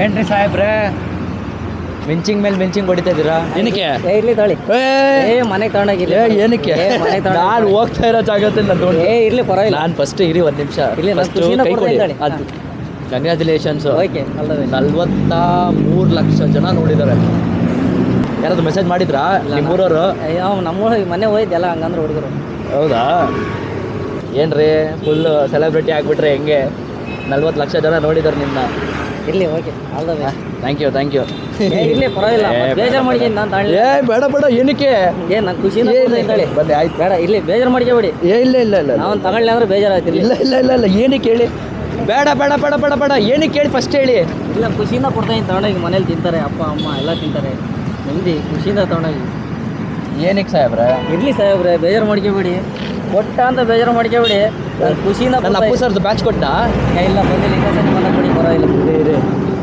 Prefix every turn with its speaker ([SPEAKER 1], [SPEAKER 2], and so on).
[SPEAKER 1] ಏನ್ರಿ ಸಾಹೇಬ್ರೆ ಮಿಂಚಿಂಗ್ ಮೇಲೆ ಮಿಂಚಿಂಗ್ ಹೊಡಿತಾ ಇದ್ದೀರಾ? ಏನಕ್ಕೆ?
[SPEAKER 2] ಇರ್ಲಿ ತೊಳಿ. ಮನೆಗೆ ತಗೊಂಡೋಗಿಲ್ಲ.
[SPEAKER 1] ಏನಕ್ಕೆ? ನಾನು ಹೋಗ್ತಾ ಇರೋ ಜಾಗದಲ್ಲಿ
[SPEAKER 2] ಇರ್ಲಿ ಪರವಾಗಿಲ್ಲ.
[SPEAKER 1] ನಾನು ಫಸ್ಟ್ ಇರಿ ಒಂದು ನಿಮಿಷ
[SPEAKER 2] ಇಲ್ಲಿ
[SPEAKER 1] ಕೈ ಕೊಡಿ. ಅದು ಕಂಗ್ರ್ಯಾಚುಲೇಷನ್ಸ್. 43 ಲಕ್ಷ ಜನ ನೋಡಿದ್ದಾರೆ. ಯಾರಾದ್ರು ಮೆಸೇಜ್ ಮಾಡಿದ್ರಾ ನಿಮ್ಮೂರವರು?
[SPEAKER 2] ನಮ್ಮೂರ ಮನೆ ಹೋಯ್ದೆಲ್ಲ ಹಂಗಂದ್ರೆ ಹುಡುಗರು.
[SPEAKER 1] ಹೌದಾ? ಏನ್ರಿ ಫುಲ್ ಸೆಲೆಬ್ರಿಟಿ ಆಗಿಬಿಟ್ರೆ ಹೆಂಗೆ? 40 ಲಕ್ಷ ಜನ ನೋಡಿದ್ದಾರೆ ನಿನ್ನ.
[SPEAKER 2] ಇರ್ಲಿ okay all the best.
[SPEAKER 1] Thank you
[SPEAKER 2] ಇರ್ಲಿ ಪರವಾಗಿಲ್ಲ. ಬೇಜಾರು ಮಾಡ್ಕೊಂಡು ನಾನು ತಾಳಿ.
[SPEAKER 1] ಬೇಡ ಏನಕ್ಕೆ?
[SPEAKER 2] ನಾನು ಖುಷಿಯಿಂದ ಹೇಳಿ
[SPEAKER 1] ಬನ್ನಿ ಆಯ್ತು.
[SPEAKER 2] ಬೇಡ ಇಲ್ಲಿ ಬೇಜಾರು ಮಾಡ್ಕೋಬೇಡಿ.
[SPEAKER 1] ಇಲ್ಲ
[SPEAKER 2] ನಾವು ತಗೊಳ್ಳಿ ಅಂದ್ರೆ ಬೇಜಾರಾಯ್ತಿಲ್ಲ.
[SPEAKER 1] ಇಲ್ಲ ಏನಕ್ಕೆ ಹೇಳಿ? ಬೇಡ ಏನಕ್ಕೆ ಹೇಳಿ ಫಸ್ಟ್ ಹೇಳಿ.
[SPEAKER 2] ಇಲ್ಲ ಖುಷಿಯಿಂದ ಕೊಡ್ತಾಯಿದ್ದೀನಿ ತಗೊಂಡೋಗಿ. ಮನೇಲಿ ತಿಂತಾರೆ, ಅಪ್ಪ ಅಮ್ಮ ಎಲ್ಲ ತಿಂತಾರೆ. ನೆಮ್ಮದಿ ಖುಷಿಯಿಂದ ತಗೊಂಡೋಗಿ.
[SPEAKER 1] ಏನಕ್ಕೆ ಸಾಹೇಬ್ರೆ?
[SPEAKER 2] ಇರ್ಲಿ ಸಾಹೇಬ್ರೆ ಬೇಜಾರು ಮಾಡ್ಕೋಬೇಡಿ. ಕೊಟ್ಟ ಅಂತ ಬೇಜಾರು ಮಾಡ್ಕೋಬೇಡಿ. ನಾನು ಖುಷಿಯಿಂದ
[SPEAKER 1] ನನ್ನ ಅಪ್ಪು ಸರ್ದು ಬ್ಯಾಚ್ ಕೊಟ್ಟ?
[SPEAKER 2] ಇಲ್ಲ ಬಂದಿಲ್ಲ. ಇನ್ನೊಂದ್ಸತಿ ಮಾತಾಡ್ಬೇಡಿ ಪರವಾಗಿಲ್ಲ.